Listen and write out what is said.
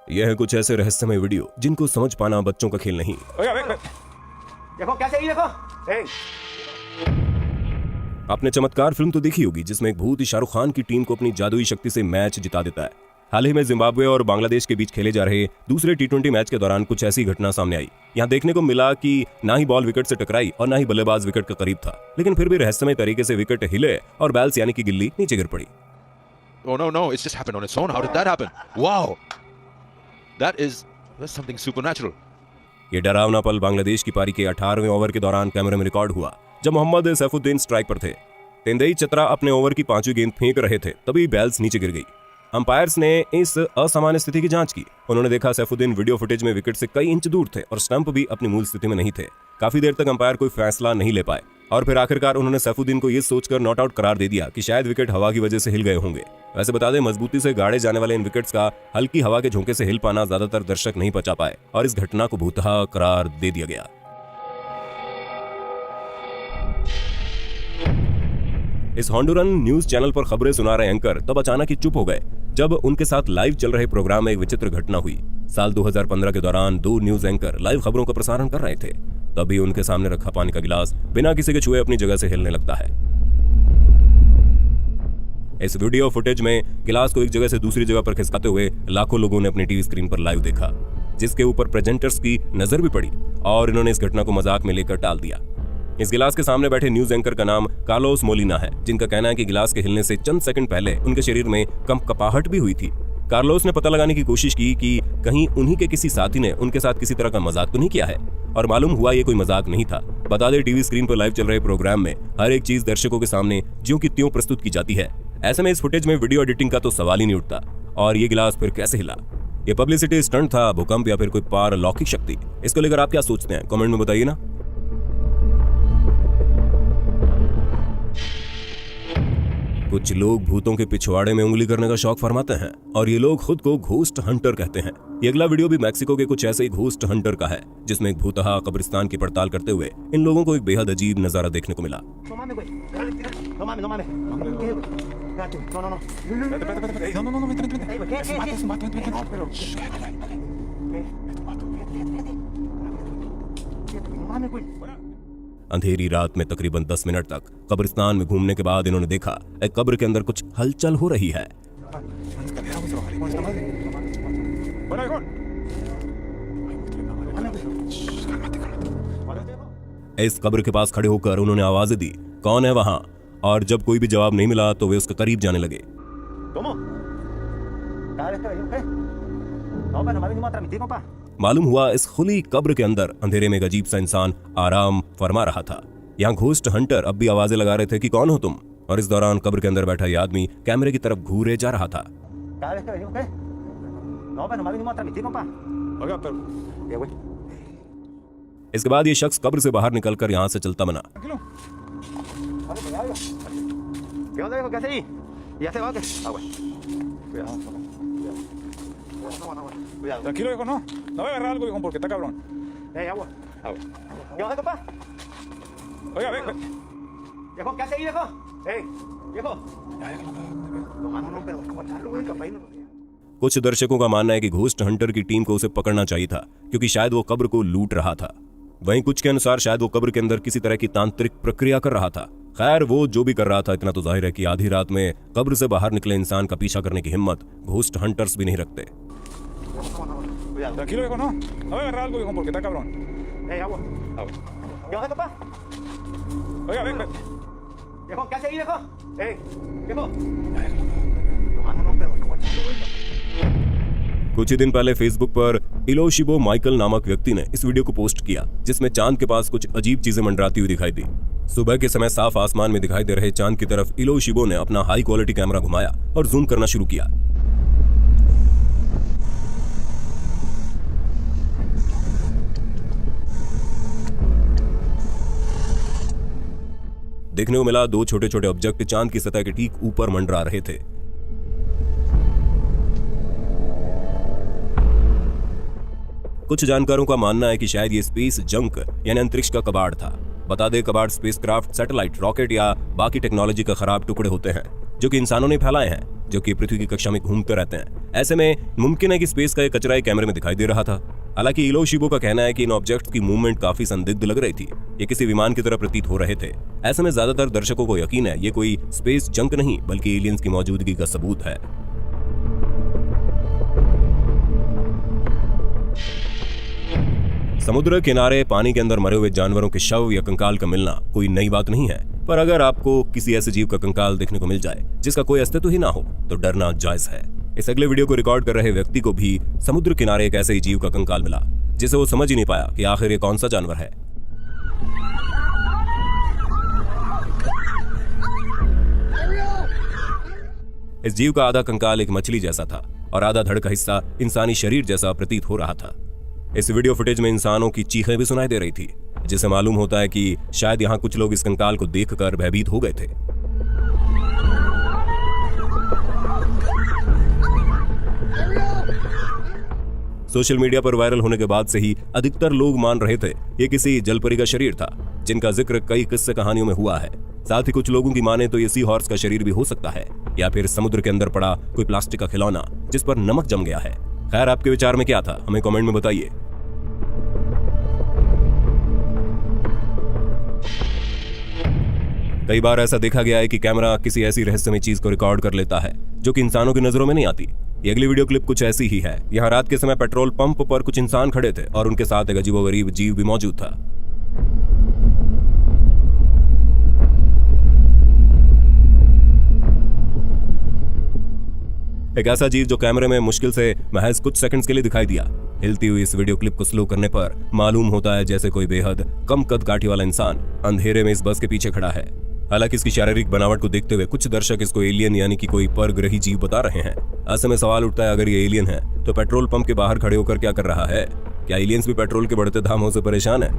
यह है कुछ ऐसे रहस्यमय वीडियो जिनको समझ पाना बच्चों का खेल नहीं। देखो कैसे ही देखो। आपने चमत्कार फिल्म तो देखी होगी जिसमें एक भूत शाहरुख खान की टीम को अपनी जादुई शक्ति से मैच जिता देता है। हाल ही में जिम्बाब्वे और बांग्लादेश के बीच खेले जा रहे दूसरे T20 मैच के दौरान कुछ ऐसी घटना सामने आई। यहाँ देखने को मिला कि ना ही बॉल विकेट से टकराई और ना ही बल्लेबाज विकेट के करीब था, लेकिन फिर भी रहस्यमय तरीके से विकेट हिले और बैल्स यानी कि गिल्ली नीचे गिर पड़ी। Oh no, it's just happened on its own. How did that happen? Wow. That's something supernatural. ये डरावना पल बांग्लादेश की पारी के 18वें ओवर के दौरान कैमरे में रिकॉर्ड हुआ जब मोहम्मद सैफुद्दीन स्ट्राइक पर थे। तेंदई चतरा अपने ओवर की 5वीं गेंद फेंक रहे थे, तभी बैल्स नीचे गिर गई। अंपायर्स ने इस असामान्य स्थिति की जांच की। उन्होंने देखा सैफुद्दीन वीडियो फुटेज में विकेट से कई इंच दूर थे और स्टंप भी अपनी मूल स्थिति में नहीं थे। काफी देर तक अंपायर कोई फैसला नहीं ले पाए और फिर आखिरकार उन्होंने सैफुद्दीन को यह सोचकर नॉट आउट करार दे दिया कि शायद विकेट हवा की वजह से हिल गए होंगे। वैसे बता दें, मजबूती से गाड़े जाने वाले इन विकेट्स का हल्की हवा के झोंके से हिल पाना ज्यादातर दर्शक नहीं पचा पाए और इस घटना को भूतहा करार दे दिया गया। इस हॉन्डुरन न्यूज चैनल पर खबरें सुना रहे एंकर तब अचानक ही चुप हो गए जब उनके साथ लाइव चल रहे प्रोग्राम में एक विचित्र घटना हुई। साल 2015 के दौरान 2 न्यूज एंकर लाइव खबरों का प्रसारण कर रहे थे, तभी उनके सामने रखा पानी का गिलास बिना किसी के छुए अपनी जगह से हिलने लगता है। इस वीडियो फुटेज में गिलास को एक जगह से दूसरी जगह पर खिसकाते हुए लाखों लोगों ने अपनी टीवी स्क्रीन पर लाइव देखा, जिसके ऊपर प्रेजेंटर्स की नजर भी पड़ी और इन्होंने इस घटना को मजाक में लेकर टाल दिया। इस गिलास के सामने बैठे न्यूज एंकर का नाम कार्लोस मोलिना है, जिनका कहना है कि गिलास के हिलने से चंद सेकंड पहले उनके शरीर में कंपकपाहट भी हुई थी। कार्लोस ने पता लगाने की कोशिश की कि कहीं उन्हीं के किसी साथी ने उनके साथ किसी तरह का मजाक तो नहीं किया है, और मालूम हुआ ये कोई मजाक नहीं था। बता दें, टीवी स्क्रीन पर लाइव चल रहे प्रोग्राम में हर एक चीज दर्शकों के सामने ज्यों की त्यों प्रस्तुत की जाती है। ऐसे में इस फुटेज में वीडियो एडिटिंग का तो सवाल ही नहीं उठता, और ये गिलास फिर कैसे हिला? ये पब्लिसिटी स्टंट था, भूकंप या फिर कोई पारलौकिक शक्ति? इसको लेकर आप क्या सोचते हैं, कमेंट में बताइए ना। कुछ लोग भूतों के पिछवाड़े में उंगली करने का शौक फरमाते हैं और ये लोग खुद को घोस्ट हंटर कहते हैं। ये अगला वीडियो भी मैक्सिको के कुछ ऐसे ही घोस्ट हंटर का है, जिसमें एक भूतहा कब्रिस्तान की पड़ताल करते हुए इन लोगों को एक बेहद अजीब नजारा देखने को मिला। अंधेरी रात में तकरीबन 10 मिनट तक कब्रिस्तान में घूमने के बाद इन्होंने देखा एक कब्र के अंदर कुछ हलचल हो रही है। इस कब्र के पास खड़े होकर उन्होंने आवाजें दी, कौन है वहां? और जब कोई भी जवाब नहीं मिला तो वे उसके करीब जाने लगे। मालूम हुआ इस खुली कब्र के अंदर अंधेरे में एक अजीब सा इंसान आराम फरमा रहा था। यहाँ घोस्ट हंटर अब भी आवाजें लगा रहे थे कि कौन हो तुम, और इस दौरान कब्र के अंदर बैठा ये आदमी कैमरे की तरफ घूरे जा रहा था। इसके बाद ये शख्स कब्र से बाहर निकलकर यहाँ से चलता बना। Tranquilo, viejo, no. No voy a agarrar algo, viejo, porque está cabrón. Agua. ¿Qué onda, compa? Oiga, ve. Viejo, ¿qué hace ahí, viejo? Viejo. No, pero ¿cómo echarlo, güey? Capaz no. कुछ दर्शकों का मानना है कि ghost Hunter की team को उसे पकड़ना चाहिए था, क्योंकि शायद वो कब्र को लूट रहा था। वहीं कुछ के अनुसार शायद वो कब्र के अंदर किसी तरह की तांत्रिक प्रक्रिया कर रहा था। खैर, वो जो भी कर रहा था, इतना तो जाहिर है कि आधी रात में कब्र से बाहर निकले इंसान का पीछा करने की हिम्मत घोस्ट हंटर्स भी नहीं रखते। Tranquilo, viejo, no. No voy a agarrar algo, viejo, porque está cabrón. Agua. ¿Qué onda, compa? Oiga, ve. Viejo, ¿qué hace ahí, viejo? Viejo. No, pero ¿cómo echarlo, güey? कुछ ही दिन पहले Facebook पर इलोशिबो Michael नामक व्यक्ति ने इस video को post किया, जिसमें चांद के पास कुछ अजीब चीजें मंडराती हुई दिखाई दी। सुबह के समय साफ आसमान में दिखाई दे रहे चांद की तरफ इलोशिबो ने अपना हाई क्वालिटी कैमरा घुमाया और जूम करना शुरू किया। देखने को मिला 2 छोटे छोटे ऑब्जेक्ट चांद की सतह के ठीक ऊपर मंडरा रहे थे। कुछ जानकारों का मानना है कि शायद ये स्पेस जंक यानी अंतरिक्ष का कबाड़ था। बता दे, कबाड़ स्पेसक्राफ्ट, सैटेलाइट, रॉकेट या बाकी टेक्नोलॉजी का खराब टुकड़े होते हैं जो कि इंसानों ने फैलाए हैं, जो कि पृथ्वी की कक्षा में घूमते रहते हैं। ऐसे में मुमकिन है कि स्पेस का एक कचरा कैमरे में दिखाई दे रहा था। हालांकि इलो शिबो का कहना है कि इन ऑब्जेक्ट्स की मूवमेंट काफी संदिग्ध लग रही थी, ये किसी विमान की तरह प्रतीत हो रहे थे। ऐसे में ज्यादातर दर्शकों को यकीन है ये कोई स्पेस जंक नहीं बल्कि एलियंस की मौजूदगी का सबूत है। समुद्र किनारे पानी के अंदर मरे हुए जानवरों के शव या कंकाल का मिलना कोई नई बात नहीं है, पर अगर आपको किसी ऐसे जीव का कंकाल देखने को मिल जाए जिसका कोई अस्तित्व ही ना हो तो डरना जायज है। इस अगले वीडियो को रिकॉर्ड कर रहे व्यक्ति को भी समुद्र किनारे एक ऐसे ही जीव का कंकाल मिला जिसे वो समझ ही नहीं पाया कि आखिर ये कौन सा जानवर है। इस जीव का आधा कंकाल एक मछली जैसा था और आधा धड़ का हिस्सा इंसानी शरीर जैसा प्रतीत हो रहा था। इस वीडियो फुटेज में इंसानों की चीखें भी सुनाई दे रही थी, जिसे मालूम होता है कि शायद यहाँ कुछ लोग इस कंकाल को देखकर भयभीत हो गए थे। सोशल मीडिया पर वायरल होने के बाद से ही अधिकतर लोग मान रहे थे ये किसी जलपरी का शरीर था, जिनका जिक्र कई किस्से कहानियों में हुआ है। साथ ही कुछ लोगों की माने तो ये सी हॉर्स का शरीर भी हो सकता है या फिर समुद्र के अंदर पड़ा कोई प्लास्टिक का खिलौना जिस पर नमक जम गया है। खैर, आपके विचार में क्या था हमें कमेंट में बताइए। कई बार ऐसा देखा गया है कि कैमरा किसी ऐसी रहस्यमय चीज को रिकॉर्ड कर लेता है जो कि इंसानों की नजरों में नहीं आती। ये अगली वीडियो क्लिप कुछ ऐसी ही है। यहाँ रात के समय पेट्रोल पंप पर कुछ इंसान खड़े थे और उनके साथ एक अजीबोगरीब जीव भी मौजूद था। एक ऐसा जीव जो कैमरे में मुश्किल से महज कुछ सेकंड्स के लिए दिखाई दिया। हिलती हुई इस वीडियो क्लिप को स्लो करने पर मालूम होता है जैसे कोई बेहद कम कद काठी वाला इंसान अंधेरे में इस बस के पीछे खड़ा है। हालांकि इसकी शारीरिक बनावट को देखते हुए कुछ दर्शक इसको एलियन यानी कि कोई परग्रही जीव बता रहे हैं। ऐसे में सवाल उठता है, अगर ये एलियन है तो पेट्रोल पंप के बाहर खड़े होकर क्या कर रहा है? क्या एलियंस भी पेट्रोल के बढ़ते दामों से परेशान है?